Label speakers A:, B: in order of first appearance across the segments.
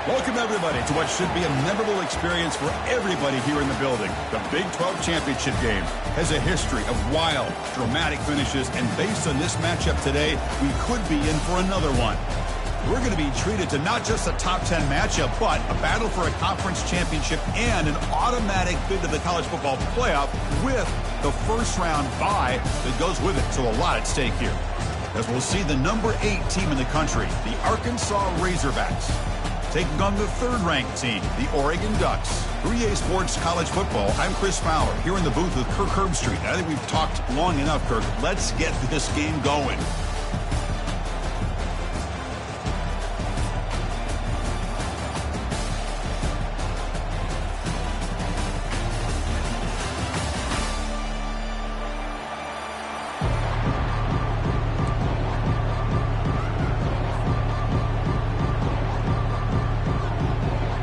A: Welcome, everybody, to what should be a memorable experience for everybody here in the building. The Big 12 Championship game has a history of wild, dramatic finishes, and based on this matchup today, we could be in for another one. We're going to be treated to not just a top 10 matchup, but a battle for a conference championship and an automatic bid to the college football playoff with the first-round bye that goes with it. So a lot at stake here. As we'll see the number 8 team in the country, the Arkansas Razorbacks, taking on the third-ranked team, the Oregon Ducks. For EA Sports College Football, I'm Chris Fowler, here in the booth with Kirk Herbstreit. I think we've talked long enough, Kirk. Let's get this game going.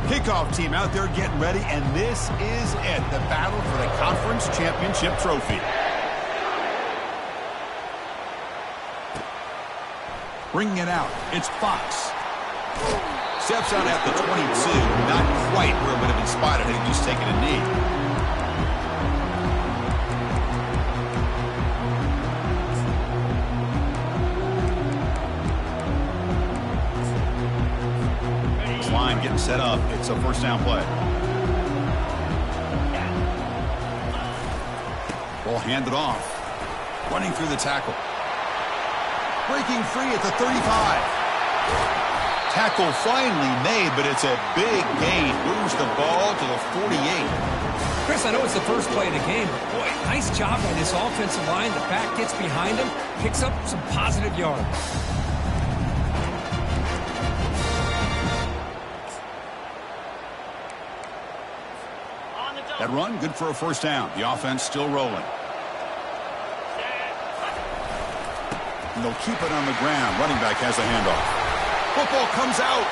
A: Kickoff team out there getting ready, and this is it, the battle for the conference championship trophy. Bringing it out, it's Fox. Steps out at the 22, not quite where it would have been spotted had he just taken a knee. Line getting set up. It's a first down play. Ball handed off. Running through the tackle. Breaking free at the 35. Tackle finally made, but it's a big gain. Moves the ball to the 48.
B: Chris, I know it's the first play of the game, but boy, nice job by this offensive line. The back gets behind him, picks up some positive yards.
A: That run, good for a first down. The offense still rolling. And they'll keep it on the ground. Running back has a handoff. Football comes out.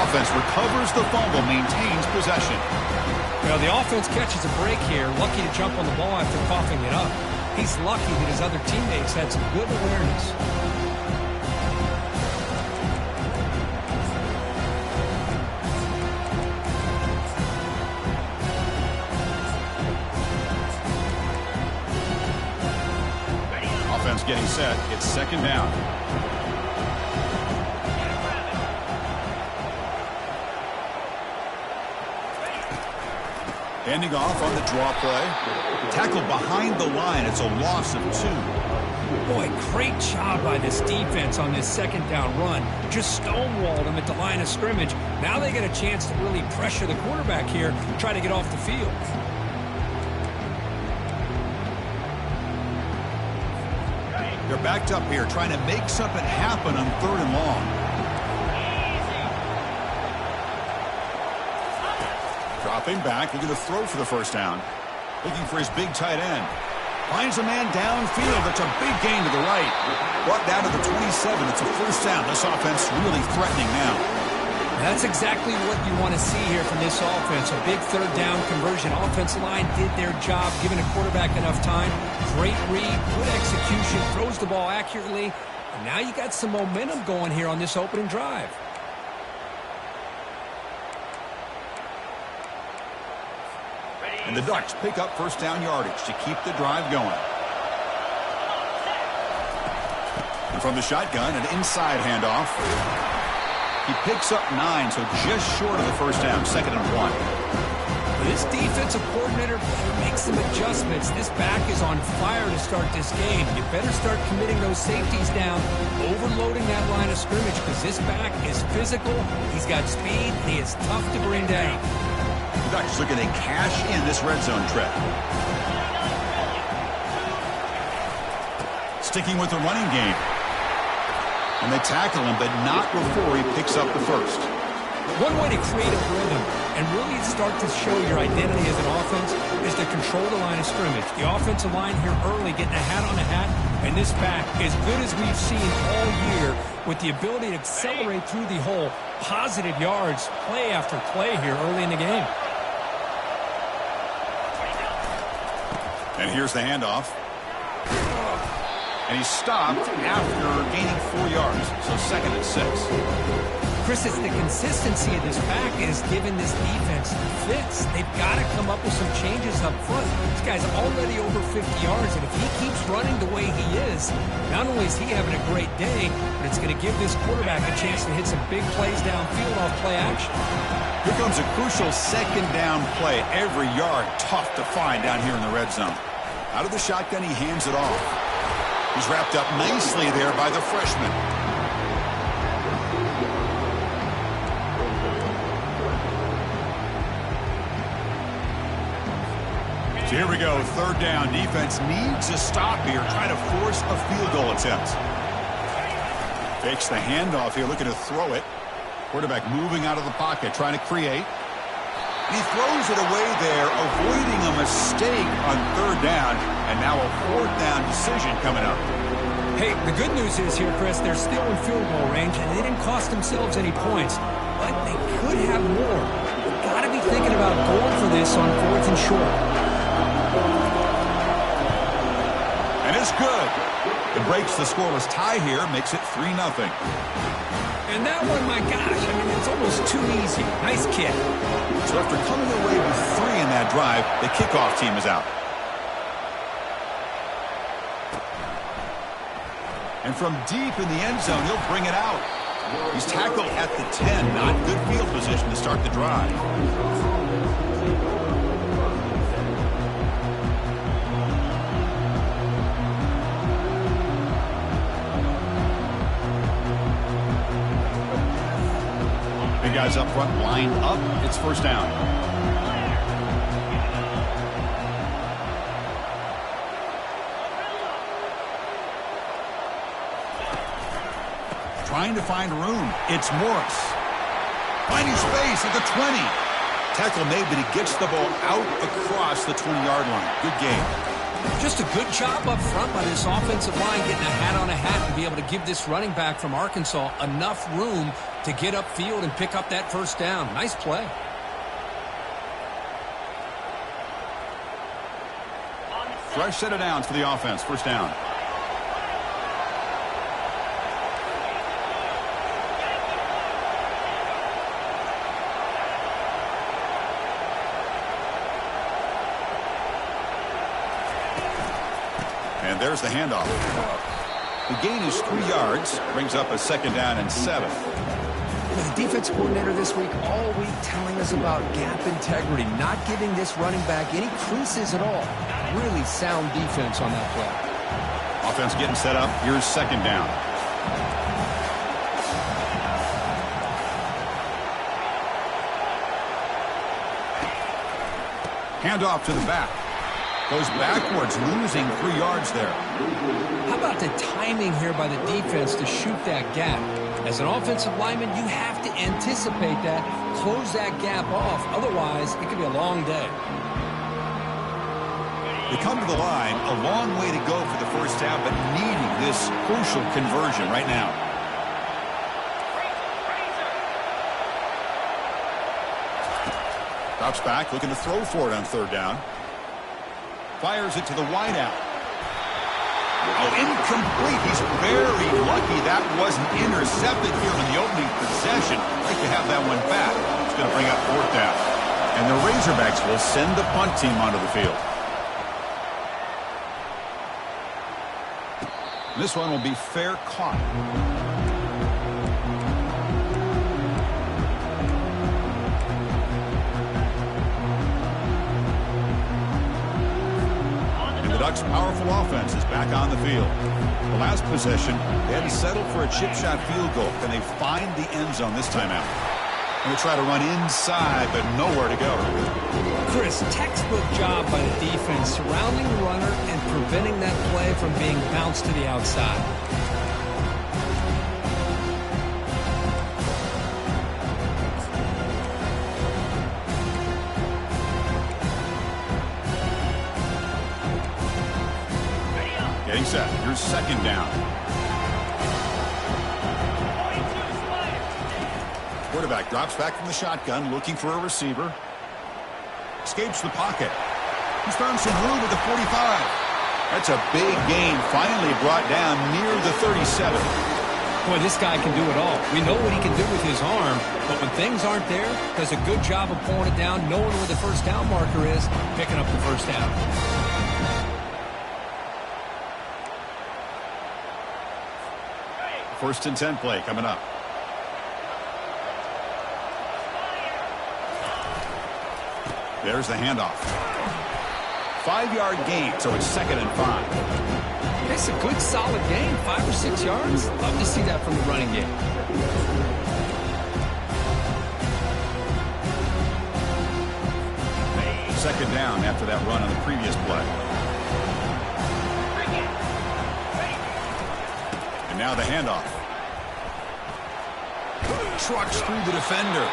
A: Offense recovers the fumble, maintains possession.
B: Well, the offense catches a break here. Lucky to jump on the ball after coughing it up. He's lucky that his other teammates had some good awareness.
A: Getting set. It's second down. Handing off on the draw play. Tackled behind the line. It's a loss of 2.
B: Boy, great job by this defense on this second down run. Just stonewalled him at the line of scrimmage. Now they get a chance to really pressure the quarterback here, try to get off the field.
A: They're backed up here, trying to make something happen on 3rd and long. Dropping back, looking to throw for the first down. Looking for his big tight end. Finds a man downfield. That's a big gain to the right. Brought down to the 27. It's a first down. This offense really threatening now.
B: That's exactly what you want to see here from this offense. A big 3rd down conversion. Offensive line did their job, giving a quarterback enough time. Great read, good execution, throws the ball accurately. And now you got some momentum going here on this opening drive.
A: And the Ducks pick up first down yardage to keep the drive going. And from the shotgun, an inside handoff. He picks up 9, so just short of the first down, 2nd and 1.
B: This defensive coordinator better make some adjustments. This back is on fire to start this game. You better start committing those safeties down, overloading that line of scrimmage, because this back is physical, he's got speed, and he is tough to bring down.
A: The Ducks looking to cash in this red zone trip. Sticking with the running game. And they tackle him, but not before he picks up the first.
B: One way to create a rhythm and really start to show your identity as an offense is to control the line of scrimmage. The offensive line here early getting a hat on a hat, and this back, as good as we've seen all year, with the ability to accelerate through the hole, positive yards, play after play here early in the game.
A: And here's the handoff. And he's stopped after gaining 4 yards, so 2nd and 6.
B: Chris, it's the consistency of this back is giving this defense fits. They've got to come up with some changes up front. This guy's already over 50 yards, and if he keeps running the way he is, not only is he having a great day, but it's going to give this quarterback a chance to hit some big plays downfield off play action.
A: Here comes a crucial second down play. Every yard tough to find down here in the red zone. Out of the shotgun, he hands it off. He's wrapped up nicely there by the freshman. So here we go, third down. Defense needs a stop here, trying to force a field goal attempt. Takes the handoff here, looking to throw it. Quarterback moving out of the pocket, trying to create. He throws it away there, avoiding a mistake on third down, and now a fourth down decision coming up.
B: Hey, the good news is here, Chris, they're still in field goal range, and they didn't cost themselves any points, but they could have more. They've got to be thinking about going for this on fourth and short.
A: And it's good. It breaks the scoreless tie here, makes it 3-0.
B: And that one, my gosh, I mean, it's almost too easy. Nice kick.
A: So after coming away with 3 in that drive, the kickoff team is out. And from deep in the end zone, he'll bring it out. He's tackled at the 10. Not good field position to start the drive. Big guys up front, lined up. It's first down. Trying to find room. It's Morris. Finding space at the 20. Tackle made, but he gets the ball out across the 20-yard line. Good game.
B: Just a good job up front by this offensive line, getting a hat on a hat and be able to give this running back from Arkansas enough room to get upfield and pick up that first down. Nice play.
A: Fresh set of downs for the offense. First down. And there's the handoff. The gain is 3 yards. Brings up a second down and 7.
B: The defense coordinator this week all week telling us about gap integrity, not giving this running back any creases at all. Really sound defense on that play.
A: Offense getting set up. Here's second down. Handoff to the back. Goes backwards, losing 3 yards there.
B: How about the timing here by the defense to shoot that gap? As an offensive lineman, you have to anticipate that, close that gap off. Otherwise, it could be a long day.
A: They come to the line, a long way to go for the first down, but needing this crucial conversion right now. Drops back, looking to throw for it on third down. Fires it to the wideout. Oh, incomplete. He's very lucky that wasn't intercepted here in the opening possession. Like to have that one back. It's going to bring up fourth down. And the Razorbacks will send the punt team onto the field. This one will be fair caught. The Ducks' powerful offense is back on the field. The last possession, they had to settle for a chip shot field goal. Can they find the end zone this time out? And they try to run inside, but nowhere to go.
B: Chris, textbook job by the defense, surrounding the runner and preventing that play from being bounced to the outside.
A: Getting set. Here's second down. Quarterback drops back from the shotgun, looking for a receiver. Escapes the pocket. He's found some room at the 45. That's a big gain, finally brought down near the 37.
B: Boy, this guy can do it all. We know what he can do with his arm, but when things aren't there, does a good job of pulling it down, knowing where the first down marker is, picking up the first down.
A: First and 10 play coming up. There's the handoff. 5-yard gain, so it's 2nd and 5.
B: It's a good, solid gain, 5 or 6 yards. Love to see that from the running game.
A: Second down after that run on the previous play. And now the handoff. Trucks through the defender.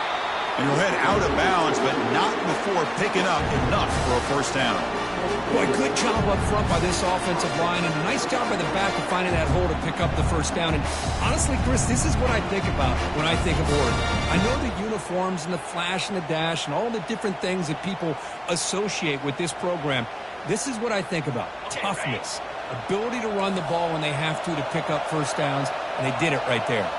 A: And he'll head out of bounds, but not before picking up enough for a first down.
B: Boy, good job up front by this offensive line, and a nice job by the back of finding that hole to pick up the first down. And honestly, Chris, this is what I think about when I think of Oregon. I know the uniforms and the flash and the dash and all the different things that people associate with this program. This is what I think about. Toughness, ability to run the ball when they have to pick up first downs, and they did it right there.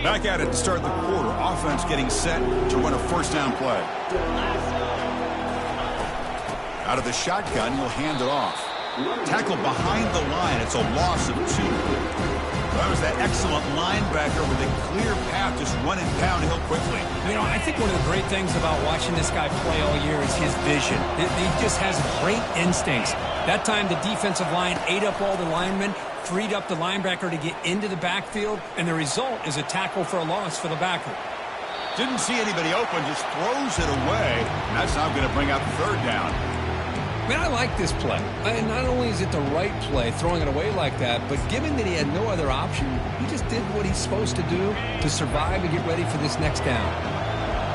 A: Back at it to start the quarter. Offense getting set to run a first down play. Out of the shotgun, he'll hand it off. Tackle behind the line. It's a loss of 2. That was that excellent linebacker with a clear path, just running downhill quickly.
B: You know, I think one of the great things about watching this guy play all year is his vision. He just has great instincts. That time, the defensive line ate up all the linemen, freed up the linebacker to get into the backfield, and the result is a tackle for a loss for the backer.
A: Didn't see anybody open, just throws it away, and that's now going to bring out the third down.
B: Man, I like this play. And not only is it the right play, throwing it away like that, but given that he had no other option, he just did what he's supposed to do to survive and get ready for this next down.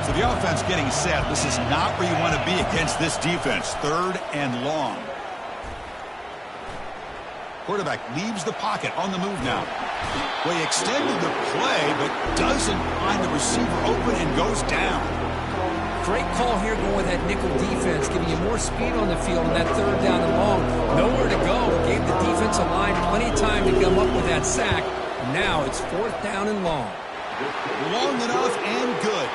A: So the offense getting set. This is not where you want to be against this defense. 3rd and long. Quarterback leaves the pocket on the move now. Well, he extended the play, but doesn't find the receiver open and goes down.
B: Great call here going with that nickel defense, giving you more speed on the field on that 3rd down and long. Nowhere to go. Gave the defensive line plenty of time to come up with that sack. Now it's 4th down and long.
A: Long enough and good.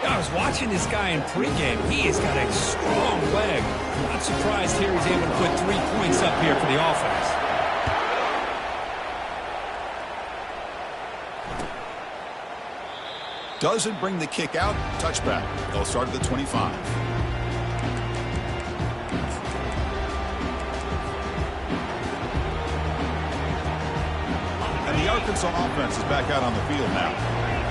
B: I was watching this guy in pregame. He has got a strong leg. Not surprised here he's able to put 3 points up here for the offense.
A: Doesn't bring the kick out. Touchback. They'll start at the 25. And the Arkansas offense is back out on the field now.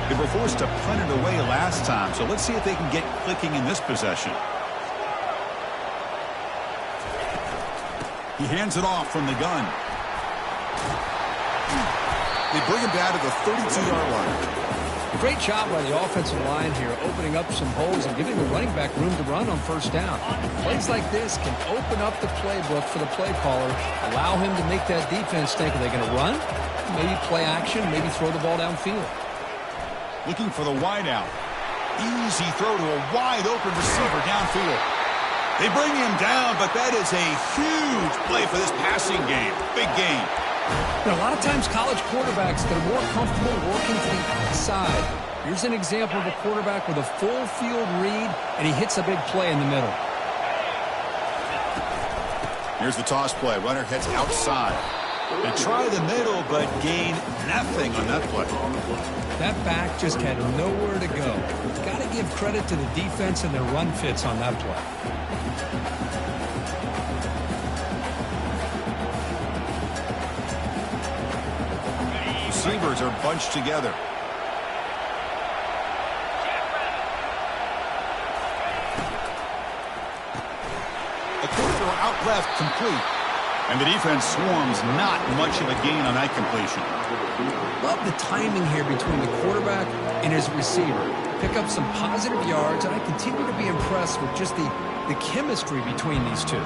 A: They were forced to punt it away last time, so let's see if they can get clicking in this possession. He hands it off from the gun. They bring him down to the 32-yard line.
B: Great job by the offensive line here, opening up some holes and giving the running back room to run on first down. Plays like this can open up the playbook for the play caller, allow him to make that defense think, are they going to run? Maybe play action, maybe throw the ball downfield.
A: Looking for the wide out. Easy throw to a wide open receiver downfield. They bring him down, but that is a huge play for this passing game. Big game.
B: Now, a lot of times college quarterbacks, they're more comfortable working to the outside. Here's an example of a quarterback with a full field read, and he hits a big play in the middle.
A: Here's the toss play. Runner heads outside. They try the middle, but gain nothing on that play.
B: That back just had nowhere to go. Got to give credit to the defense and their run fits on that play.
A: Receivers are bunched together. A quarter out left, complete. And the defense swarms, not much of a gain on that completion.
B: Love the timing here between the quarterback and his receiver. Pick up some positive yards, and I continue to be impressed with just the the chemistry between these two.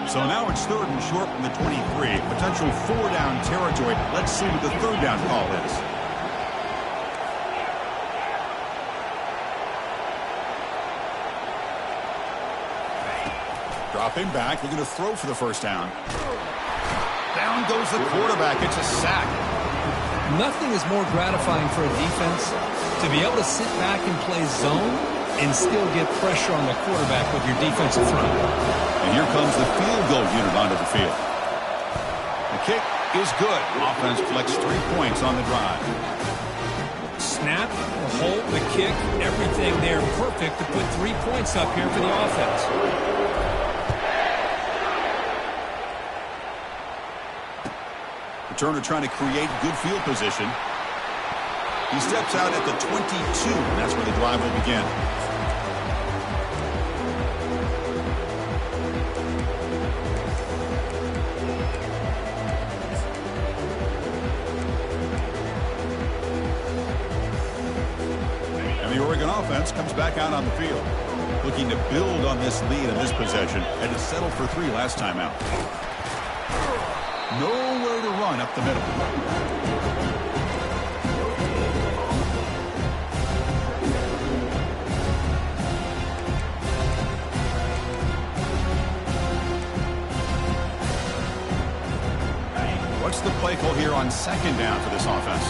A: So now it's 3rd and short from the 23. Potential 4-down territory. Let's see what the 3rd down call is. Dropping back, looking to throw for the 1st down. Down goes the quarterback. It's a sack.
B: Nothing is more gratifying for a defense to be able to sit back and play zone and still get pressure on the quarterback with your defensive front.
A: And here comes the field goal unit onto the field. The kick is good. Offense collects 3 points on the drive.
B: Snap, the hold, the kick, everything there perfect to put 3 points up here for the offense.
A: Returner trying to create good field position. He steps out at the 22, and that's where the drive will begin. And the Oregon offense comes back out on the field, looking to build on this lead in this possession, and to settle for 3 last time out. Nowhere to run up the middle. What's the play call here on 2nd down for this offense?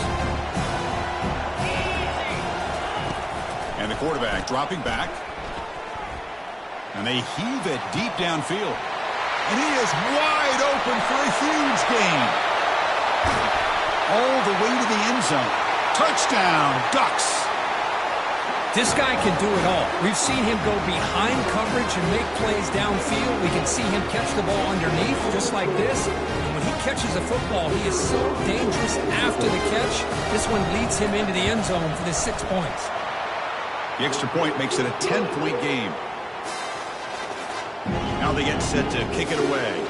A: And the quarterback dropping back. And they heave it deep downfield. And he is wide open for a huge gain. All the way to the end zone. Touchdown, Ducks.
B: This guy can do it all. We've seen him go behind coverage and make plays downfield. We can see him catch the ball underneath just like this. And when he catches a football, he is so dangerous after the catch. This one leads him into the end zone for the 6 points.
A: The extra point makes it a 10-point game. Now they get set to kick it away.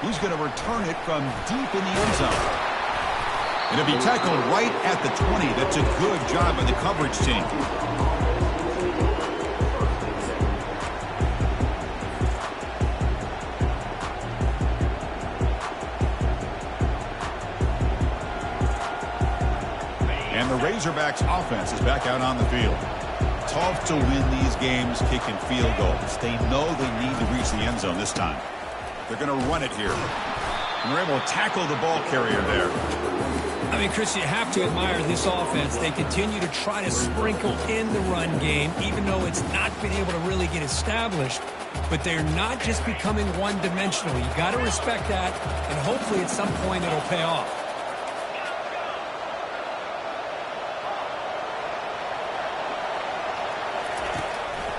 A: He's going to return it from deep in the end zone. It'll be tackled right at the 20. That's a good job by the coverage team. And the Razorbacks offense is back out on the field. Tough to win these games kicking field goals. They know they need to reach the end zone this time. They're going to run it here. And they're able to tackle the ball carrier there.
B: I mean, Chris, you have to admire this offense. They continue to try to sprinkle in the run game, even though it's not been able to really get established. But they're not just becoming one-dimensional. You got to respect that, and hopefully at some point it'll pay off.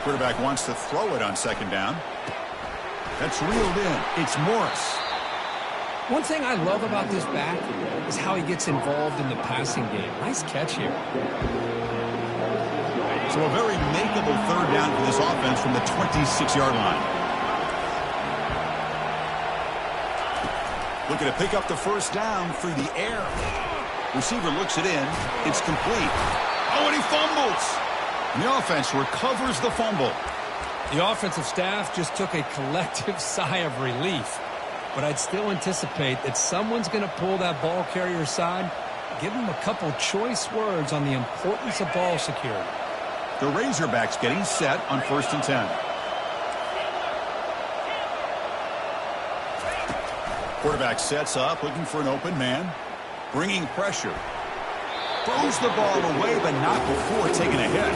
A: Quarterback wants to throw it on 2nd down. That's reeled in. It's Morris.
B: One thing I love about this back is how he gets involved in the passing game. Nice catch here.
A: So a very makeable 3rd down for this offense from the 26-yard line. Looking to pick up the 1st down through the air. Receiver looks it in. It's complete. Oh, and he fumbles. And the offense recovers the fumble.
B: The offensive staff just took a collective sigh of relief. But I'd still anticipate that someone's going to pull that ball carrier aside, give him a couple choice words on the importance of ball security.
A: The Razorbacks getting set on 1st and 10. Quarterback sets up, looking for an open man. Bringing pressure. Throws the ball away, but not before taking a hit.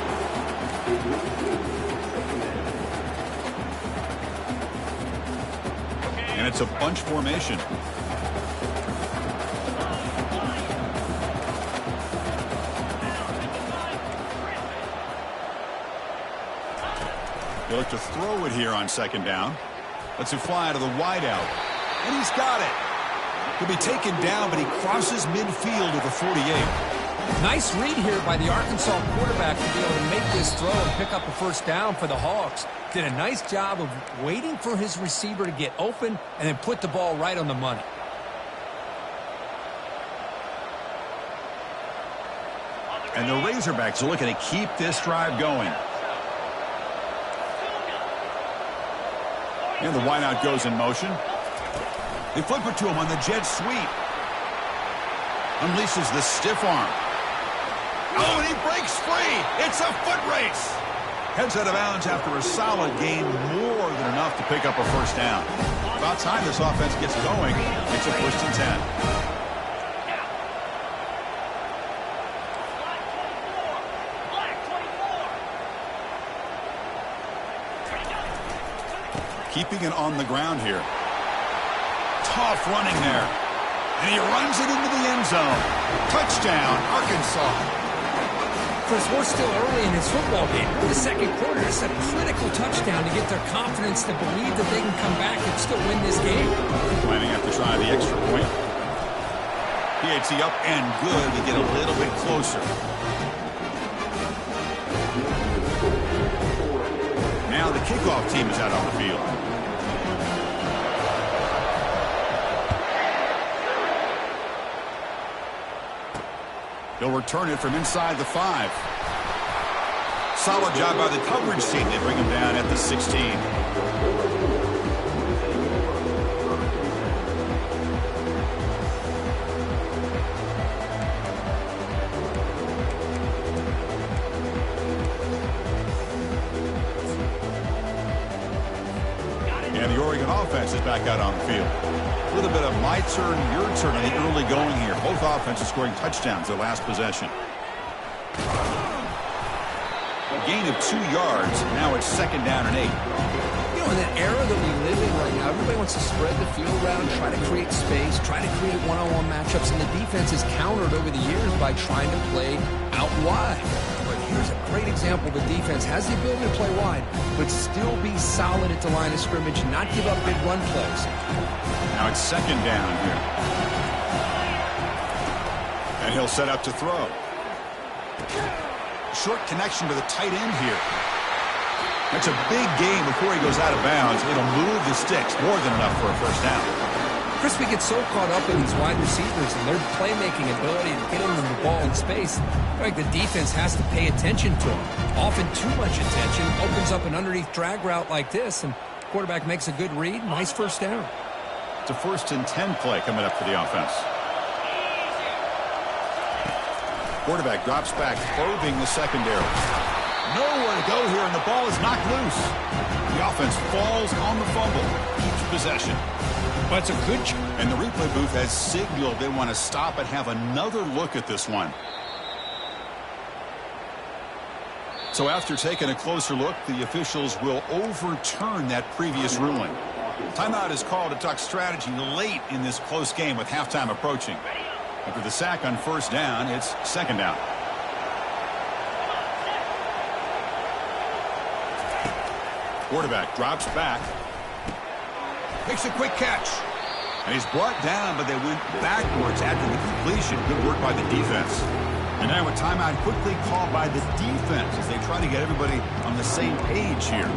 A: And it's a bunch formation. They look to throw it here on 2nd down. Lets it fly to the wideout. And he's got it. He'll be taken down, but he crosses midfield at the 48.
B: Nice read here by the Arkansas quarterback to be able to make this throw and pick up a first down for the Hogs. Did a nice job of waiting for his receiver to get open and then put the ball right on the money.
A: And the Razorbacks are looking to keep this drive going. And the wideout goes in motion. They flip it to him on the jet sweep. Unleashes the stiff arm. Oh, and he breaks free. It's a foot race. Heads out of bounds after a solid gain, more than enough to pick up a first down. About time this offense gets going. It's a 1st and 10. Keeping it on the ground here. Tough running there. And he runs it into the end zone. Touchdown, Arkansas.
B: Chris, we're still early in this football game. In the second quarter, it's a critical touchdown to get their confidence to believe that they can come back and still win this game.
A: Planning to try the extra point. PAT up and good to get a little bit closer. Now the kickoff team is out on the field. He'll return it from inside the 5. Solid job by the coverage team. They bring him down at the 16. And the Oregon offense is back out on the field. A little bit of my turn, your turn in the early going here. Both offenses scoring touchdowns their last possession. A gain of 2 yards. Now it's 2nd down and 8.
B: You know, in that era that we live in right now, everybody wants to spread the field around, try to create space, try to create one-on-one matchups, and the defense is countered over the years by trying to play out wide. But here's a great example. The defense has the ability to play wide, but still be solid at the line of scrimmage, not give up big run plays.
A: Now it's 2nd down here. And he'll set up to throw. Short connection to the tight end here. That's a big gain before he goes out of bounds. It'll move the sticks, more than enough for a first down.
B: Chris, we get so caught up in these wide receivers and their playmaking ability to get them the ball in space. Like the defense has to pay attention to them. Often too much attention opens up an underneath drag route like this, and quarterback makes a good read. Nice first down.
A: It's a 1st and 10 play coming up for the offense. Quarterback drops back, probing the secondary. Nowhere to go here, and the ball is knocked loose. The offense falls on the fumble, keeps possession.
B: But it's a good...
A: And the replay booth has signaled they want to stop and have another look at this one. So after taking a closer look, the officials will overturn that previous ruling. Timeout is called to talk strategy late in this close game with halftime approaching. After the sack on 1st down, it's 2nd down. Quarterback drops back. Makes a quick catch. And he's brought down, but they went backwards after the completion. Good work by the defense. And now a timeout quickly called by the defense as they try to get everybody on the same page here.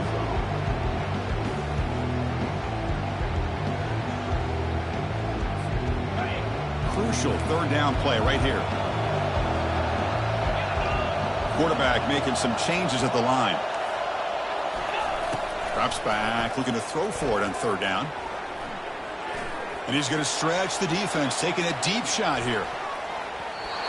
A: Crucial 3rd down play right here. Quarterback making some changes at the line. Drops back, looking to throw for it on 3rd down. And he's going to stretch the defense, taking a deep shot here.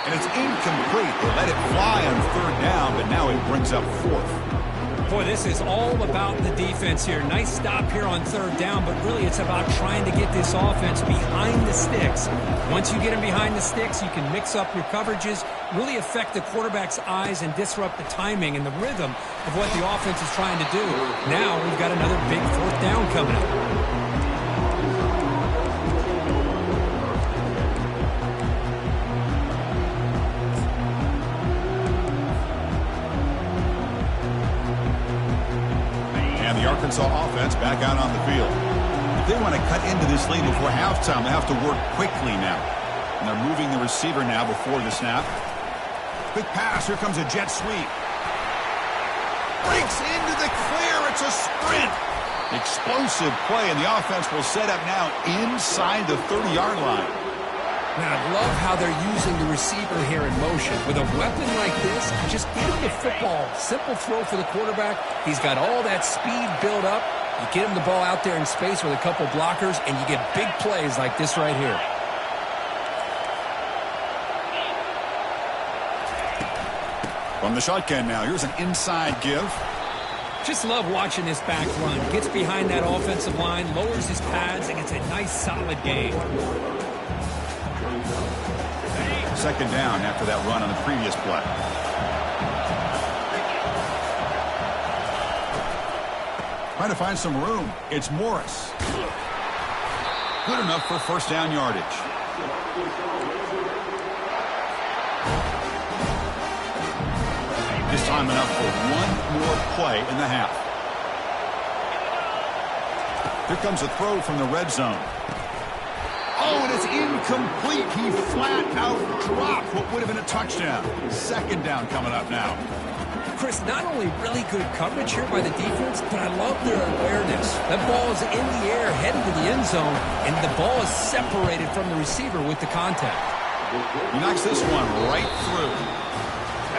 A: And it's incomplete. They let it fly on 3rd down, but now it brings up 4th.
B: Boy, this is all about the defense here. Nice stop here on 3rd down, but really it's about trying to get this offense behind the sticks. Once you get them behind the sticks, you can mix up your coverages, really affect the quarterback's eyes and disrupt the timing and the rhythm of what the offense is trying to do. Now we've got another big 4th down coming up.
A: The Arkansas offense back out on the field. If they want to cut into this lead before halftime, they have to work quickly now. And they're moving the receiver now before the snap. Quick pass. Here comes a jet sweep. Breaks into the clear. It's a sprint. Explosive play, and the offense will set up now inside the 30-yard line.
B: Man, I love how they're using the receiver here in motion. With a weapon like this, just get him the football. Simple throw for the quarterback. He's got all that speed built up. You get him the ball out there in space with a couple blockers, and you get big plays like this right here.
A: From the shotgun now, here's an inside give.
B: Just love watching this back run. Gets behind that offensive line, lowers his pads, and gets a nice solid gain.
A: Second down after that run on the previous play. Trying to find some room. It's Morris. Good enough for first down yardage. This time enough for one more play in the half. Here comes a throw from the red zone. Oh, and it's incomplete. He flat out dropped what would have been a touchdown. Second down coming up now.
B: Chris, not only really good coverage here by the defense, but I love their awareness. That ball is in the air, headed to the end zone, and the ball is separated from the receiver with the contact.
A: He knocks this one right through.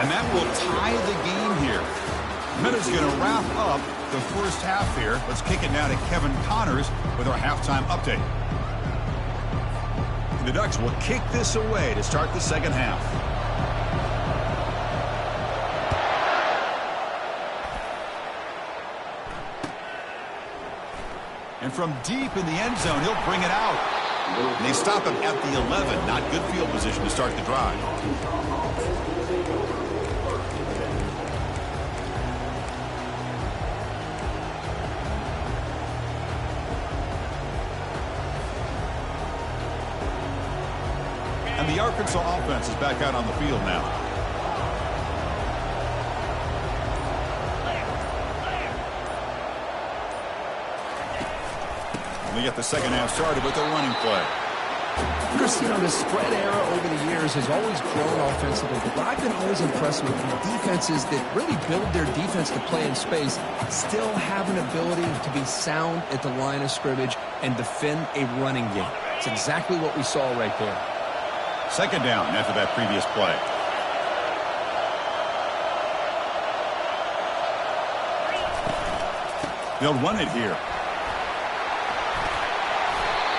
A: And that will tie the game here. Minutes going to wrap up the first half here. Let's kick it now to Kevin Connors with our halftime update. The Ducks will kick this away to start the second half. And from deep in the end zone, he'll bring it out. And they stop him at the 11. Not good field position to start the drive. And the Arkansas offense is back out on the field now. And we get the second half started with a running play.
C: Chris, you know, the spread era over the years has always grown offensively, but I've been always impressed with the defenses that really build their defense to play in space, still have an ability to be sound at the line of scrimmage and defend a running game. It's exactly what we saw right there.
A: Second down after that previous play. They'll run it here.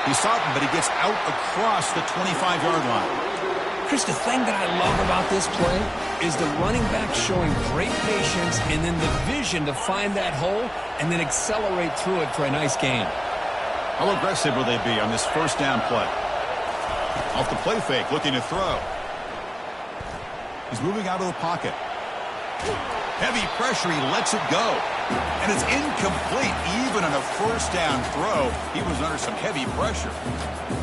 A: He's stopped, but he gets out across the 25-yard line.
B: Chris, the thing that I love about this play is the running back showing great patience and then the vision to find that hole and then accelerate through it for a nice gain.
A: How aggressive will they be on this first down play? Off the play fake, looking to throw. He's moving out of the pocket. Heavy pressure, he lets it go. And it's incomplete. Even on a first down throw, he was under some heavy pressure.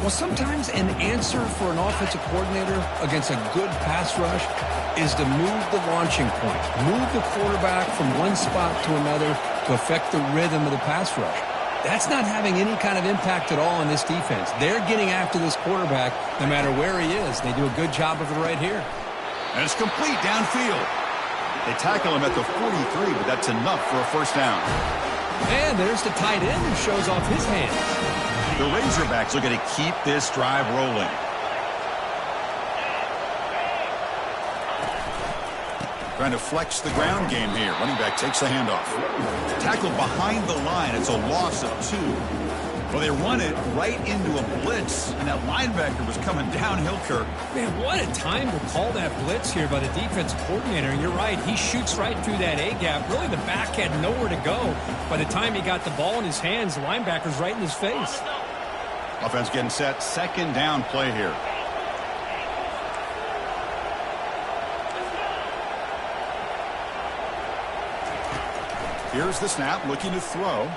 B: Well, sometimes an answer for an offensive coordinator against a good pass rush is to move the launching point. Move the quarterback from one spot to another to affect the rhythm of the pass rush. That's not having any kind of impact at all on this defense. They're getting after this quarterback no matter where he is. They do a good job of it right here.
A: And it's complete downfield. They tackle him at the 43, but that's enough for a first down.
B: And there's the tight end who shows off his hands.
A: The Razorbacks looking to keep this drive rolling. Trying to flex the ground game here. Running back takes the handoff. Tackled behind the line. It's a loss of 2. Well, they run it right into a blitz, and that linebacker was coming downhill, Kirk.
B: Man, what a time to call that blitz here by the defensive coordinator. You're right. He shoots right through that A-gap. Really, the back had nowhere to go. By the time he got the ball in his hands, the linebacker's right in his face.
A: Offense getting set. Second down play here. Here's the snap, looking to throw.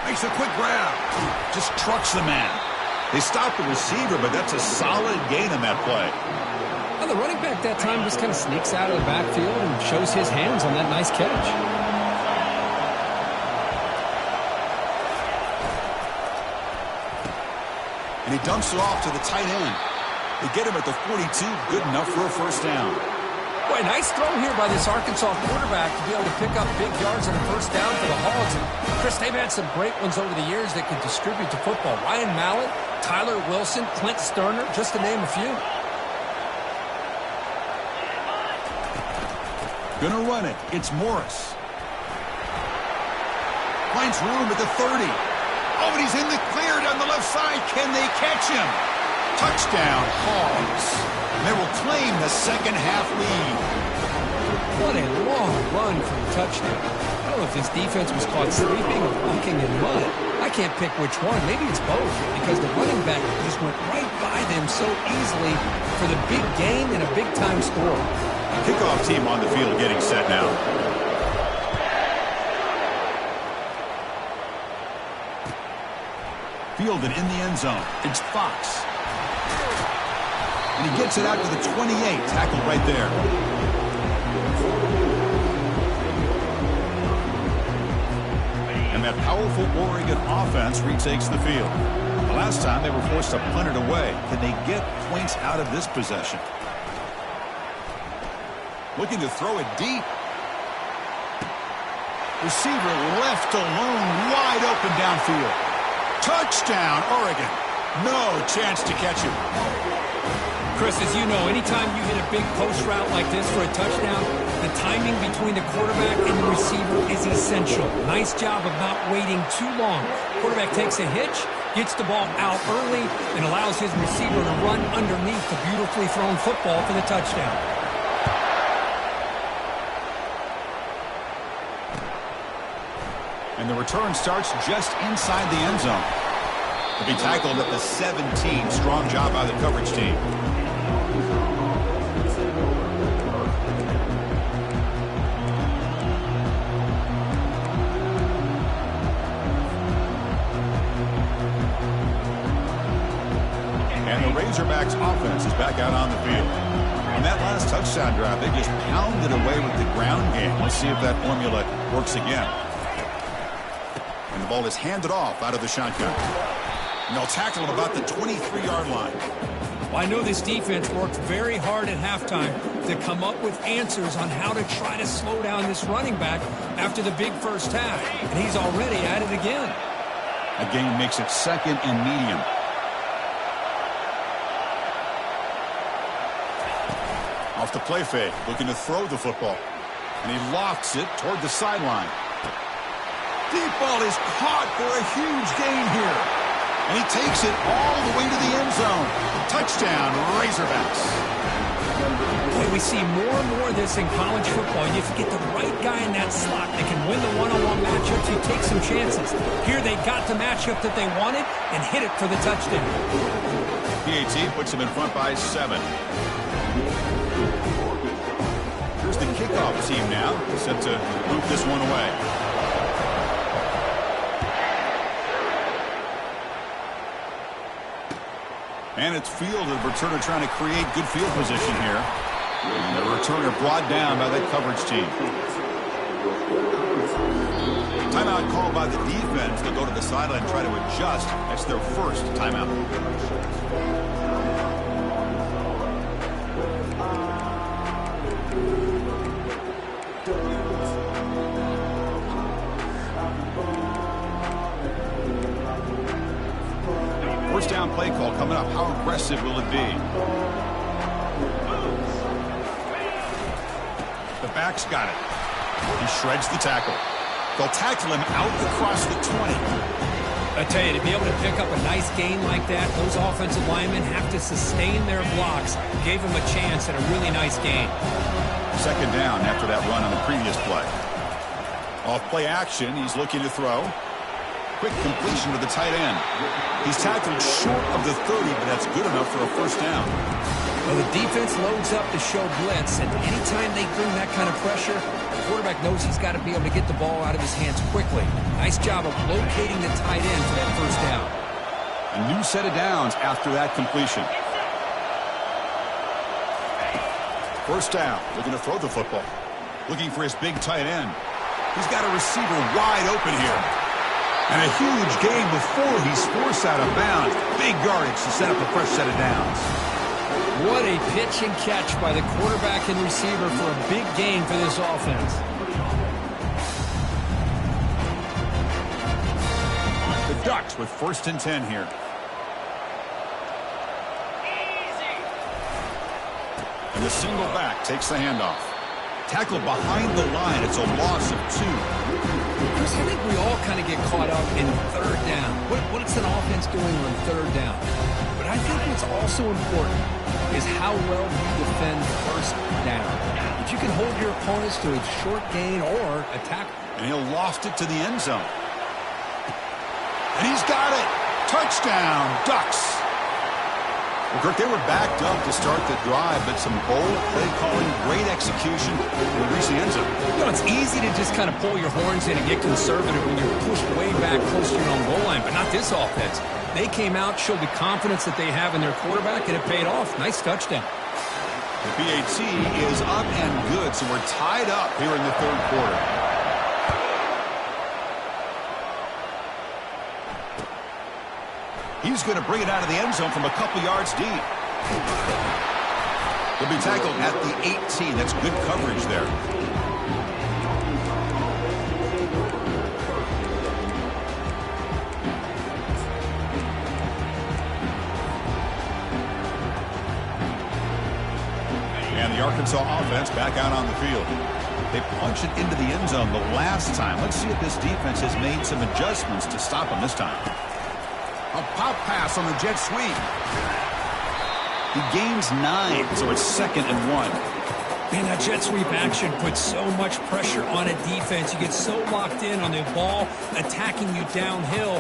A: Makes a quick grab. Just trucks the man. They stop the receiver, but that's a solid gain on that play.
B: Well, the running back that time just kind of sneaks out of the backfield and shows his hands on that nice catch.
A: And he dumps it off to the tight end. They get him at the 42, good enough for a first down.
B: Boy, nice throw here by this Arkansas quarterback to be able to pick up big yards on a first down for the Hogs. And Chris, they've had some great ones over the years that can distribute the football. Ryan Mallett, Tyler Wilson, Clint Sterner, just to name a few.
A: Gonna run it. It's Morris. Finds room at the 30. Oh, and he's in the clear down the left side. Can they catch him? Touchdown, Hogs. And they will claim the second half lead.
B: What a long run for a touchdown. I don't know if this defense was caught sleeping or walking in mud. I can't pick which one. Maybe it's both, because the running back just went right by them so easily for the big gain and a big-time score.
A: Kickoff team on the field getting set now. Fielded in the end zone. It's Fox. And he gets it out to the 28. Tackled right there. And that powerful Oregon offense retakes the field. The last time they were forced to punt it away. Can they get points out of this possession? Looking to throw it deep. Receiver left alone, wide open downfield. Touchdown, Oregon. No chance to catch him.
B: Chris, as you know, anytime you hit a big post route like this for a touchdown, the timing between the quarterback and the receiver is essential. Nice job of not waiting too long. Quarterback takes a hitch, gets the ball out early, and allows his receiver to run underneath the beautifully thrown football for the touchdown.
A: And the return starts just inside the end zone. He'll be tackled at the 17. Strong job by the coverage team. And the Razorbacks offense is back out on the field. On that last touchdown drive, they just pounded away with the ground game. Let's see if that formula works again. And the ball is handed off out of the shotgun. And they'll tackle him about the 23-yard line.
B: Well, I know this defense worked very hard at halftime to come up with answers on how to try to slow down this running back after the big first half. And he's already at it again.
A: That gain makes it second and medium. Off the play fake, looking to throw the football. And he lofts it toward the sideline. Deep ball is caught for a huge gain here. And he takes it all the way to the end zone. Touchdown, Razorbacks.
B: Boy, we see more and more of this in college football. You get the right guy in that slot that can win the one-on-one matchups. You take some chances. Here they got the matchup that they wanted and hit it for the touchdown.
A: PAT puts him in front by 7. Here's the kickoff team now, set to move this one away. And it's fielded. Returner trying to create good field position here. And the returner brought down by that coverage team. Timeout called by the defense. They'll go to the sideline and try to adjust. That's their first timeout. First down play call coming up. How aggressive will it be? The back's got it. He shreds the tackle. They'll tackle him out across the 20.
B: I tell you, to be able to pick up a nice gain like that, those offensive linemen have to sustain their blocks. Gave him a chance at a really nice gain.
A: Second down after that run on the previous play. Off play action, he's looking to throw. Quick completion to the tight end. He's tackled short of the 30, but that's good enough for a first down.
B: Well, the defense loads up to show blitz, and anytime they bring that kind of pressure, the quarterback knows he's got to be able to get the ball out of his hands quickly. Nice job of locating the tight end for that first down.
A: A new set of downs after that completion. First down, looking to throw the football. Looking for his big tight end. He's got a receiver wide open here. And a huge gain before he's forced out of bounds. Big yardage to set up a fresh set of downs.
B: What a pitch and catch by the quarterback and receiver for a big gain for this offense.
A: The Ducks with 1st and 10 here. And the single back takes the handoff. Tackled behind the line. It's a loss of 2.
B: Chris, I think we all kind of get caught up in 3rd down. What's an offense doing on 3rd down? But I think what's also important is how well you defend 1st down. If you can hold your opponents to a short gain or a tackle.
A: And he'll loft it to the end zone. And he's got it. Touchdown, Ducks. Well, Kirk, they were backed up to start the drive, but some bold play calling, great execution, and reach the end zone.
B: You know, it's easy to just kind of pull your horns in and get conservative when you're pushed way back close to your own goal line, but not this offense. They came out, showed the confidence that they have in their quarterback, and it paid off. Nice touchdown.
A: The PAT is up and good, so we're tied up here in the 3rd quarter. He's going to bring it out of the end zone from a couple yards deep. He'll be tackled at the 18. That's good coverage there. And the Arkansas offense back out on the field. They punched it into the end zone the last time. Let's see if this defense has made some adjustments to stop them this time. A pop pass on the jet sweep. He gains 9, so it's 2nd and 1.
B: Man, that jet sweep action puts so much pressure on a defense. You get so locked in on the ball attacking you downhill.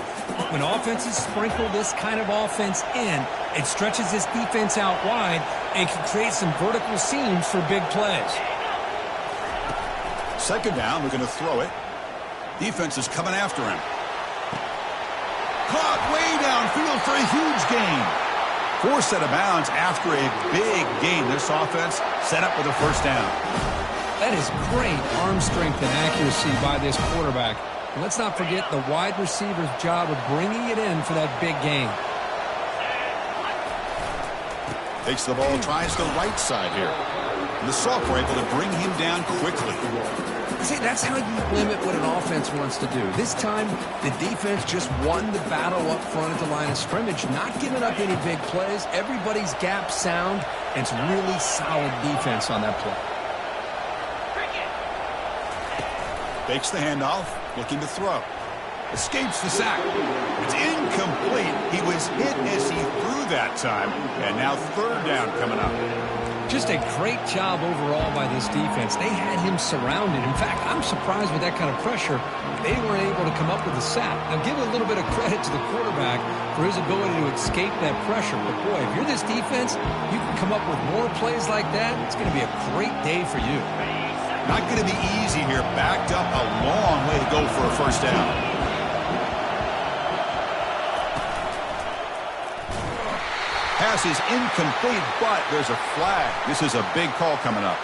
B: When offenses sprinkle this kind of offense in, it stretches this defense out wide and can create some vertical seams for big plays.
A: 2nd down, we're going to throw it. Defense is coming after him. Caught way downfield for a huge gain. Forced out of bounds after a big gain. This offense set up with a 1st down.
B: That is great arm strength and accuracy by this quarterback. And let's not forget the wide receiver's job of bringing it in for that big gain.
A: Takes the ball, tries the right side here. And the sophomore able to bring him down quickly.
C: See, that's how you limit what an offense wants to do. This time, the defense just won the battle up front at the line of scrimmage, not giving up any big plays. Everybody's gap sound, and it's really solid defense on that play.
A: Fakes the handoff, looking to throw. Escapes the sack. It's incomplete. He was hit as he threw that time, and now 3rd down coming up.
B: Just a great job overall by this defense. They had him surrounded. In fact, I'm surprised with that kind of pressure, they weren't able to come up with a sack. Now, give a little bit of credit to the quarterback for his ability to escape that pressure. But, boy, if you're this defense, you can come up with more plays like that. It's going to be a great day for you.
A: Not going to be easy here. Backed up a long way to go for a 1st down. Pass is incomplete, but there's a flag. This is a big call coming up.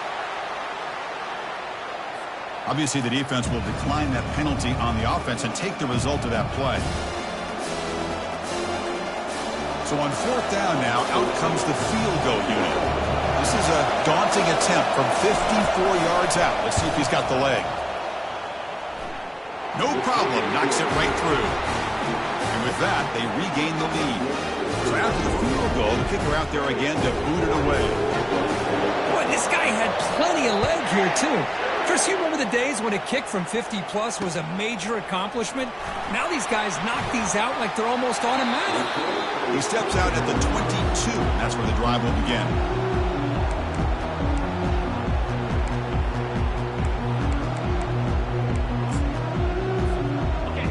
A: Obviously, the defense will decline that penalty on the offense and take the result of that play. So on 4th down now, out comes the field goal unit. This is a daunting attempt from 54 yards out. Let's see if he's got the leg. No problem. Knocks it right through. And with that, they regain the lead. So after the field goal, the kicker out there again to boot it away.
B: Boy, this guy had plenty of leg here, too. Chris, you remember the days when a kick from 50-plus was a major accomplishment? Now these guys knock these out like they're almost automatic.
A: He steps out at the 22. That's where the drive will begin.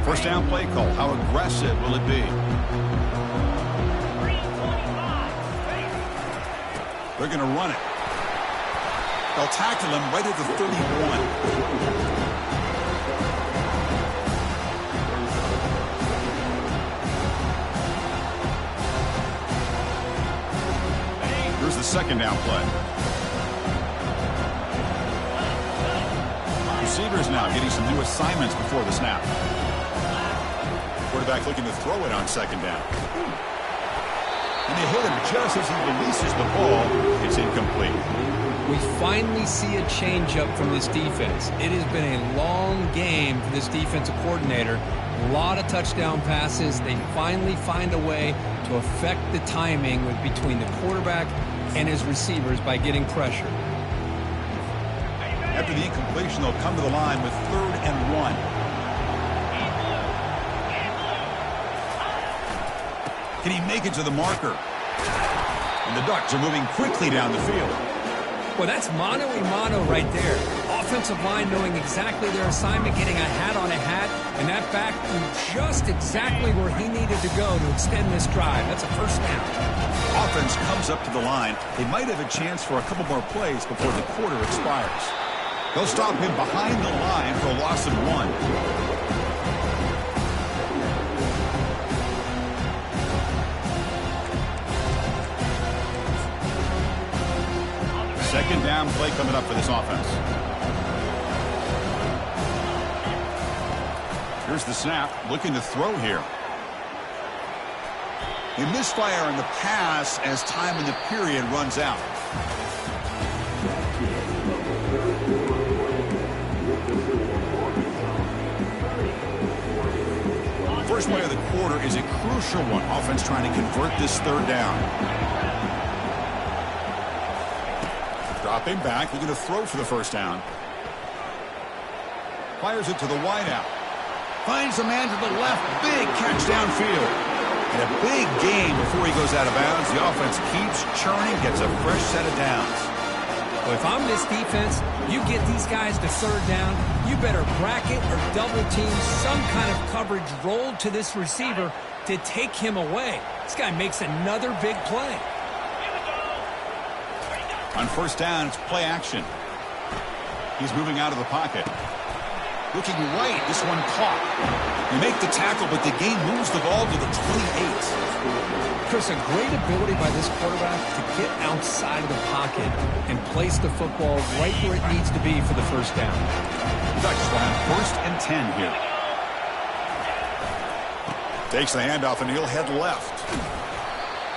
A: First down play call. How aggressive will it be? They're going to run it. They'll tackle him right at the 31. Here's the 2nd down play. Receivers now getting some new assignments before the snap. Quarterback looking to throw it on 2nd down. And they hit him just as he releases the ball. It's incomplete.
B: We finally see a changeup from this defense. It has been a long game for this defensive coordinator. A lot of touchdown passes. They finally find a way to affect the timing between the quarterback and his receivers by getting pressure.
A: After the incompletion, they'll come to the line with 3rd and 1. Can he make it to the marker? And the Ducks are moving quickly down the field.
B: Well, that's mano-a-mano right there. Offensive line knowing exactly their assignment, getting a hat on a hat, and that back threw just exactly where he needed to go to extend this drive. That's a first down.
A: Offense comes up to the line. They might have a chance for a couple more plays before the quarter expires. They'll stop him behind the line for a loss of 1. Second down play coming up for this offense. Here's the snap, looking to throw here. They misfire in the pass as time in the period runs out. First play of the quarter is a crucial one. Offense trying to convert this 3rd down. Dropping back, looking to throw for the first down. Fires it to the wideout. Finds a man to the left. Big catch downfield. And a big gain before he goes out of bounds. The offense keeps churning, gets a fresh set of downs.
B: Well, if I'm this defense, you get these guys to 3rd down, you better bracket or double team some kind of coverage rolled to this receiver to take him away. This guy makes another big play.
A: On first down, it's play action. He's moving out of the pocket. Looking right, this one caught. They make the tackle, but the gain moves the ball to the 28.
B: Chris, a great ability by this quarterback to get outside of the pocket and place the football right where it needs to be for the first down.
A: Ducks will have 1st and 10 here. Takes the handoff, and he'll head left.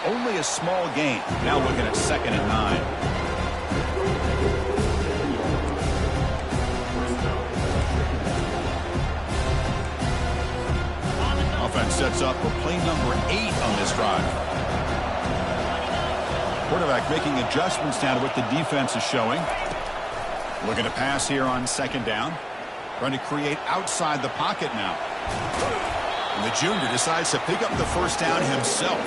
A: Only a small gain. Now looking at 2nd and 9. Offense sets up for play number 8 on this drive. Quarterback making adjustments now to what the defense is showing. Looking to pass here on 2nd down. Trying to create outside the pocket now. And the junior decides to pick up the first down himself.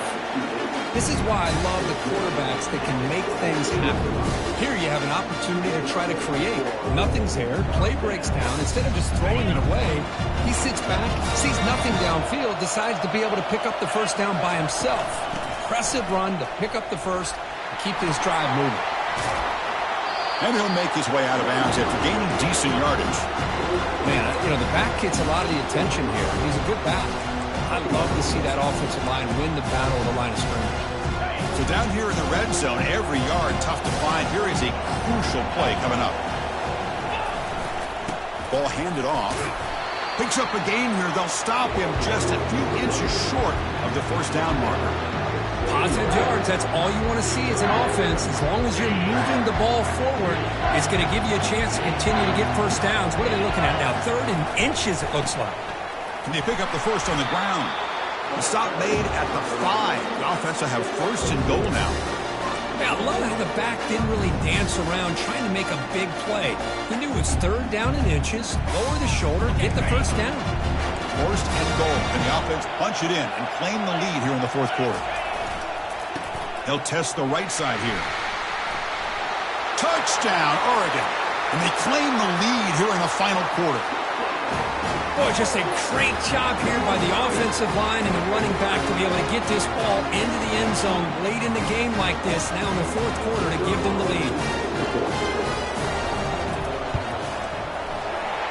B: This is why I love the quarterbacks that can make things happen. Here you have an opportunity to try to create. Nothing's there. Play breaks down. Instead of just throwing it away, he sits back, sees nothing downfield, decides to be able to pick up the first down by himself. Impressive run to pick up the first and keep this drive moving.
A: And he'll make his way out of bounds after gaining decent yardage.
B: Man, you know, the back gets a lot of the attention here. He's a good back. I'd love to see that offensive line win the battle of the line of scrimmage.
A: So down here in the red zone, every yard tough to find. Here is a crucial play coming up. Ball handed off. Picks up a gain here. They'll stop him just a few inches short of the first down marker.
B: Positive yards, that's all you want to see as an offense. As long as you're moving the ball forward, it's going to give you a chance to continue to get first downs. What are they looking at now? 3rd and inches, it looks like.
A: Can they pick up the first on the ground? The stop made at the 5. The offense will have 1st and goal now.
B: Yeah, I love how the back didn't really dance around trying to make a big play. He knew it was 3rd down and inches, lower the shoulder, get the first down.
A: 1st and goal, and the offense punch it in and claim the lead here in the 4th quarter. They'll test the right side here. Touchdown, Oregon. And they claim the lead here in the final quarter.
B: Boy, just a great job here by the offensive line and the running back to be able to get this ball into the end zone late in the game like this, now in the 4th quarter, to give them the lead.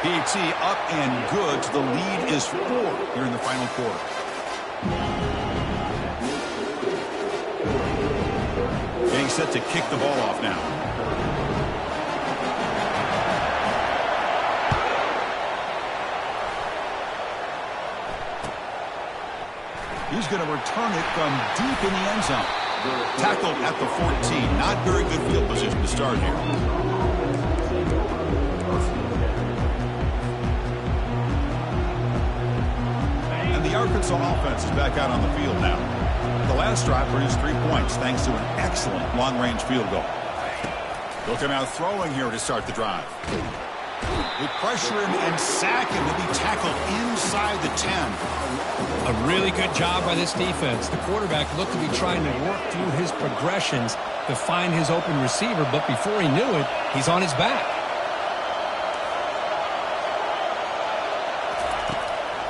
A: PAT up and good. The lead is 4 here in the final quarter. Getting set to kick the ball off now. He's going to return it from deep in the end zone. Tackled at the 14. Not very good field position to start here. And the Arkansas offense is back out on the field now. The last drive produced 3 points thanks to an excellent long-range field goal. They'll come out throwing here to start the drive. They pressure him and sack him. He'll be tackled inside the 10.
B: A really good job by this defense. The quarterback looked to be trying to work through his progressions to find his open receiver, but before he knew it, he's on his back.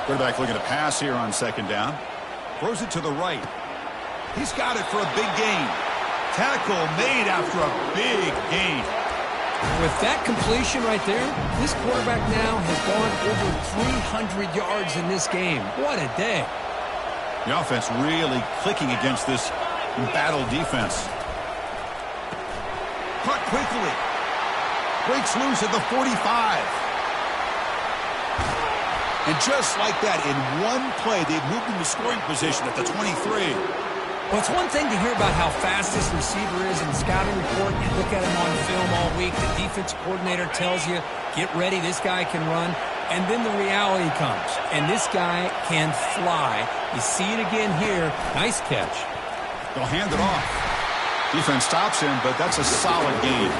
A: Quarterback looking to pass here on second down. Throws it to the right. He's got it for a big gain. Tackle made after a big gain.
B: With that completion right there, this quarterback now has gone over 300 yards in this game. What a day.
A: The offense really clicking against this embattled defense. Caught quickly. Breaks loose at the 45. And just like that, in one play, they've moved into scoring position at the 23.
B: Well, it's one thing to hear about how fast this receiver is in the scouting report. You look at him on film all week. The defense coordinator tells you, get ready, this guy can run. And then the reality comes, and this guy can fly. You see it again here. Nice catch.
A: They'll hand it off. Defense stops him, but that's a solid gain.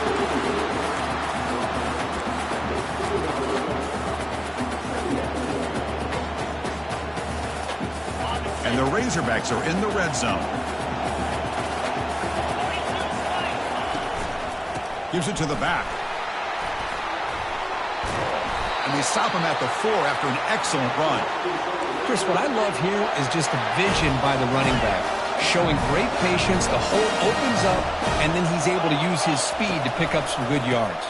A: And the Razorbacks are in the red zone. Gives it to the back. And they stop him at the 4 after an excellent run.
B: Chris, what I love here is just the vision by the running back. Showing great patience, the hole opens up, and then he's able to use his speed to pick up some good yards.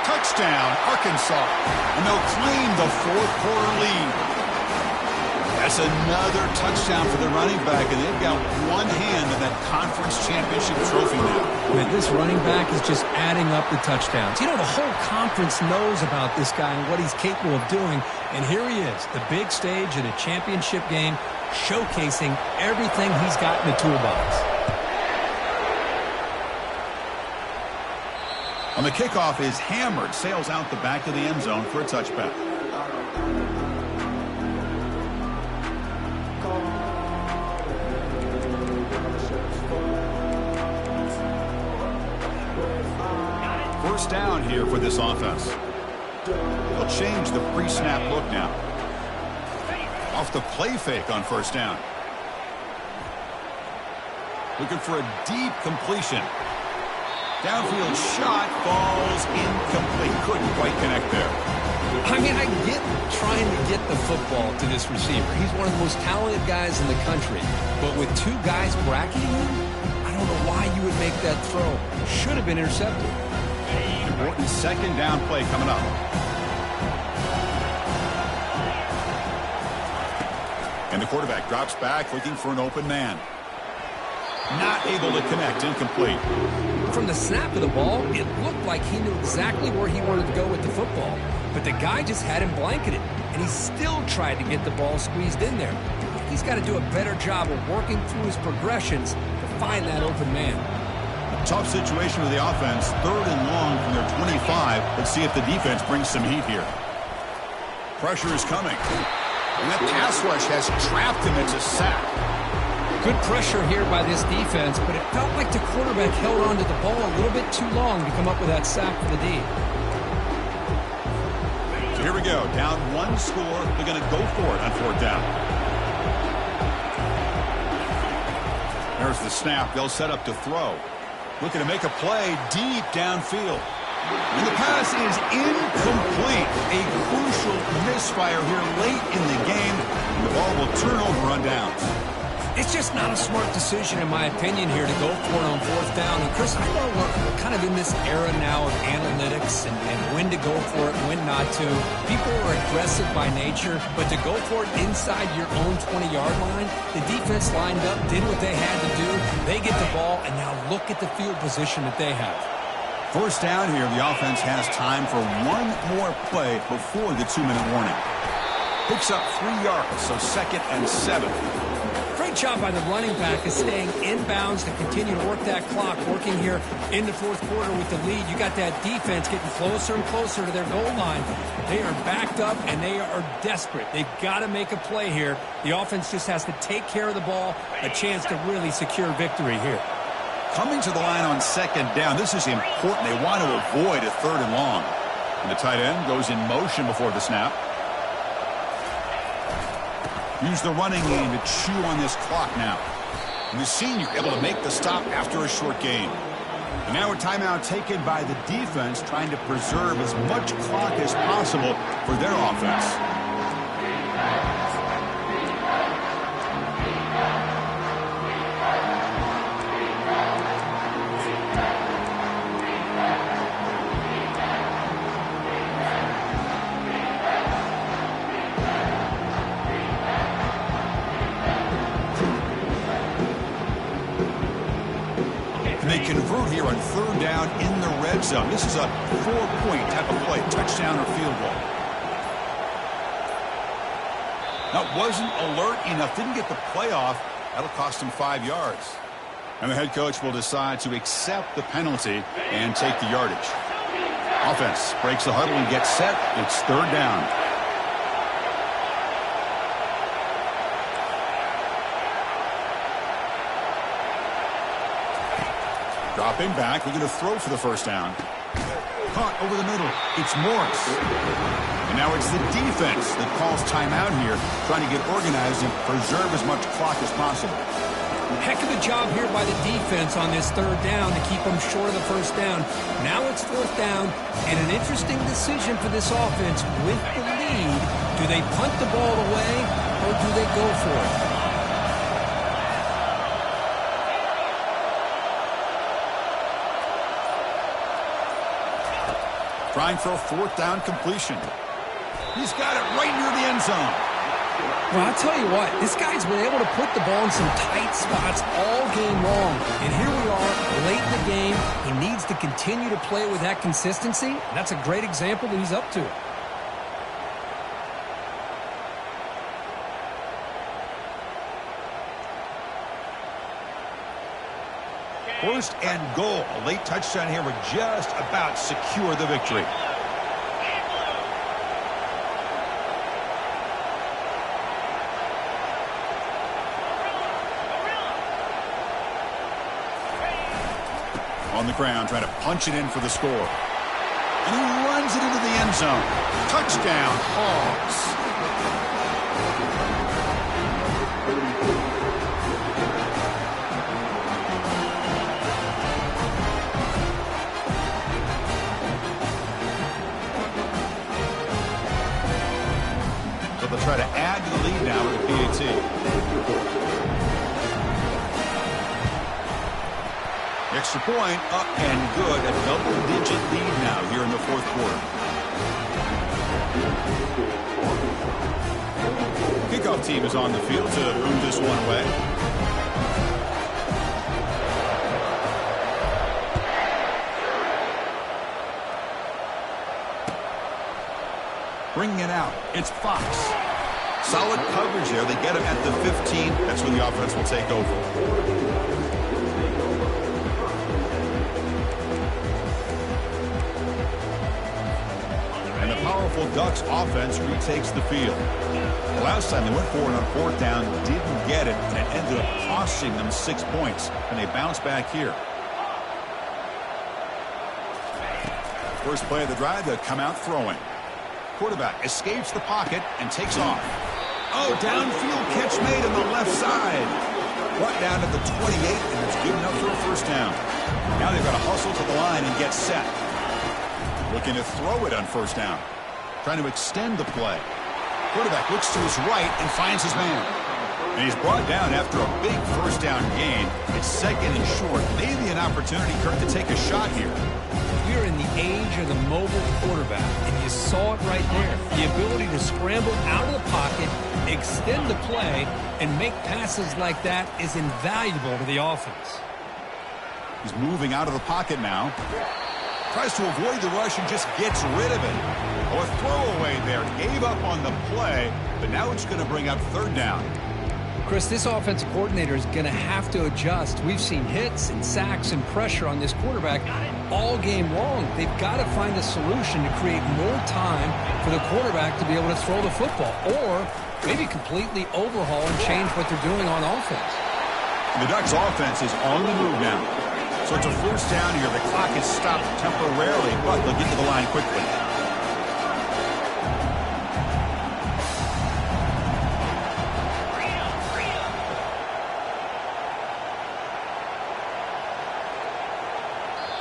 A: Touchdown, Arkansas. And they'll claim the fourth-quarter lead. That's another touchdown for the running back, and they've got one hand in that conference championship trophy now.
B: Man, this running back is just adding up the touchdowns. You know, the whole conference knows about this guy and what he's capable of doing, and here he is, the big stage in a championship game, showcasing everything he's got in the toolbox.
A: On the kickoff is hammered, sails out the back of the end zone for a touchback. First down here for this offense. They'll change the pre-snap look now. Off the play fake on first down. Looking for a deep completion. Downfield shot falls incomplete. Couldn't quite connect there.
B: I mean, I get trying to get the football to this receiver. He's one of the most talented guys in the country. But with two guys bracketing him, I don't know why you would make that throw. Should have been intercepted.
A: Important second down play coming up. And the quarterback drops back looking for an open man. Not able to connect, incomplete.
B: From the snap of the ball, it looked like he knew exactly where he wanted to go with the football. But the guy just had him blanketed, and he still tried to get the ball squeezed in there. He's got to do a better job of working through his progressions to find that open man.
A: Tough situation with the offense. 3rd and long from their 25. Let's see if the defense brings some heat here. Pressure is coming. And that pass rush has trapped him. It's a sack.
B: Good pressure here by this defense, but it felt like the quarterback held on to the ball a little bit too long to come up with that sack for the D.
A: So here we go. Down 1 score. They're going to go for it on 4th down. There's the snap. They'll set up to throw. Looking to make a play deep downfield. And the pass is incomplete. A crucial misfire here late in the game. And the ball will turn over on downs.
B: It's just not a smart decision, in my opinion, here to go for it on 4th down. And, Chris, I know we're kind of in this era now of analytics and when to go for it and when not to. People are aggressive by nature, but to go for it inside your own 20-yard line, the defense lined up, did what they had to do. They get the ball, and now look at the field position that they have.
A: First down here, the offense has time for one more play before the 2-minute warning. Picks up 3 yards, so 2nd and 7.
B: Great job by the running back is staying inbounds to continue to work that clock, working here in the fourth quarter with the lead. You got that defense getting closer and closer to their goal line. They are backed up, and they are desperate. They've got to make a play here. The offense just has to take care of the ball, a chance to really secure victory here.
A: Coming to the line on 2nd down, this is important. They want to avoid a 3rd and long. And the tight end goes in motion before the snap. Use the running game to chew on this clock now. And the senior able to make the stop after a short gain. And now a timeout taken by the defense, trying to preserve as much clock as possible for their offense. They convert here on 3rd down in the red zone. This is a 4-point type of play, touchdown or field goal. Now, wasn't alert enough, didn't get the play off. That'll cost him 5 yards. And the head coach will decide to accept the penalty and take the yardage. Offense breaks the huddle and gets set. It's 3rd down. Dropping back, we're going to throw for the 1st down. Caught over the middle. It's Morris. And now it's the defense that calls timeout here, trying to get organized and preserve as much clock as possible.
B: Heck of a job here by the defense on this 3rd down to keep them short of the 1st down. Now it's 4th down, and an interesting decision for this offense with the lead. Do they punt the ball away, or do they go for it?
A: Trying for a 4th down completion. He's got it right near the end zone.
B: Well, I'll tell you what, this guy's been able to put the ball in some tight spots all game long. And here we are, late in the game. He needs to continue to play with that consistency. That's a great example that he's up to it.
A: 1st and goal. A late touchdown here would just about secure the victory. On the ground, trying to punch it in for the score. And he runs it into the end zone. Touchdown, Hogs. So they'll try to add to the lead now with the PAT. Extra point up and good. A double-digit lead now here in the 4th quarter. Kickoff team is on the field to move this one away. Bringing it out. It's Fox. Solid coverage there. They get him at the 15. That's when the offense will take over. And the powerful Ducks offense retakes the field. The last time they went forward on 4th down, didn't get it, and it ended up costing them 6 points. And they bounce back here. First play of the drive, they'll come out throwing. Quarterback escapes the pocket and takes off. Oh, downfield catch made on the left side. Brought down at the 28, and it's good enough for a 1st down. Now they've got to hustle to the line and get set. Looking to throw it on 1st down. Trying to extend the play. Quarterback looks to his right and finds his man. And he's brought down after a big 1st down gain. It's 2nd and short. Maybe an opportunity, Kurt, to take a shot here.
B: We're in the age of the mobile quarterback, and you saw it right there. The ability to scramble out of the pocket, extend the play, and make passes like that is invaluable to the offense.
A: He's moving out of the pocket now. Tries to avoid the rush and just gets rid of it. Oh, a throwaway there. Gave up on the play, but now it's going to bring up third down.
B: Chris, this offensive coordinator is going to have to adjust. We've seen hits and sacks and pressure on this quarterback all game long. They've got to find a solution to create more time for the quarterback to be able to throw the football, or maybe completely overhaul and change what they're doing on offense.
A: The Ducks offense is on the move now. So it's a first down here. The clock is stopped temporarily, but they'll get to the line quickly.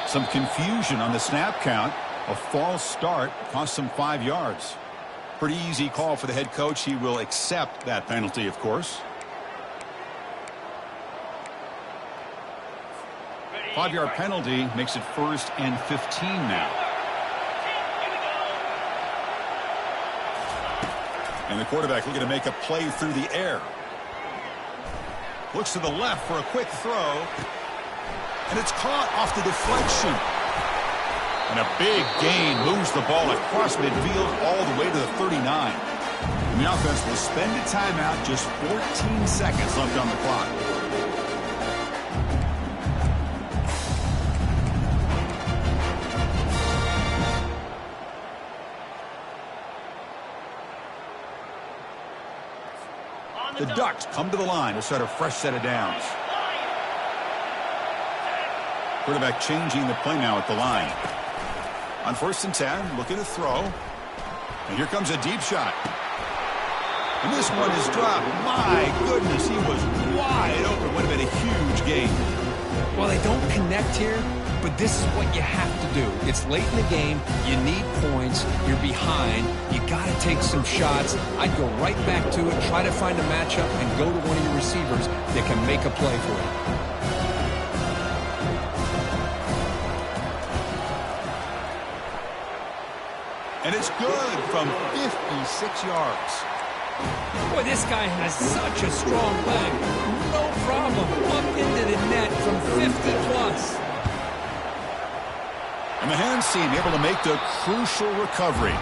A: Some confusion on the snap count. A false start cost them 5 yards. Pretty easy call for the head coach. He will accept that penalty, of course. 5-yard penalty makes it 1st and 15 now. And the quarterback looking to make a play through the air. Looks to the left for a quick throw. And it's caught off the deflection. And a big gain moves the ball across midfield all the way to the 39. And the offense will spend a timeout, just 14 seconds left on the clock. The Ducks come to the line to start a fresh set of downs. Quarterback changing the play now at the line. On 1st and 10, looking to throw. And here comes a deep shot. And this one is dropped. My goodness, he was wide open. Would have been a huge gain.
B: Well, they don't connect here, but this is what you have to do. It's late in the game. You need points. You're behind. You got to take some shots. I'd go right back to it, try to find a matchup, and go to one of your receivers that can make a play for you.
A: And it's good from 56 yards.
B: Boy, this guy has such a strong leg. No problem. Up into the net from 50+.
A: And the hands team able to make the crucial recovery.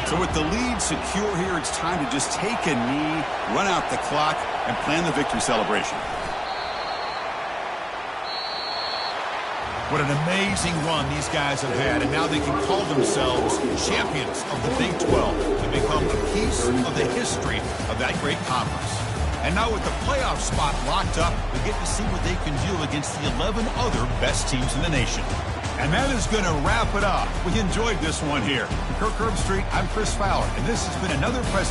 A: So with the lead secure here, it's time to just take a knee, run out the clock, and plan the victory celebration. What an amazing run these guys have had, and now they can call themselves champions of the Big 12 and become a piece of the history of that great conference. And now with the playoff spot locked up, we get to see what they can do against the 11 other best teams in the nation. And that is going to wrap it up. We enjoyed this one here. Kirk Herbstreit, I'm Chris Fowler, and this has been another presentation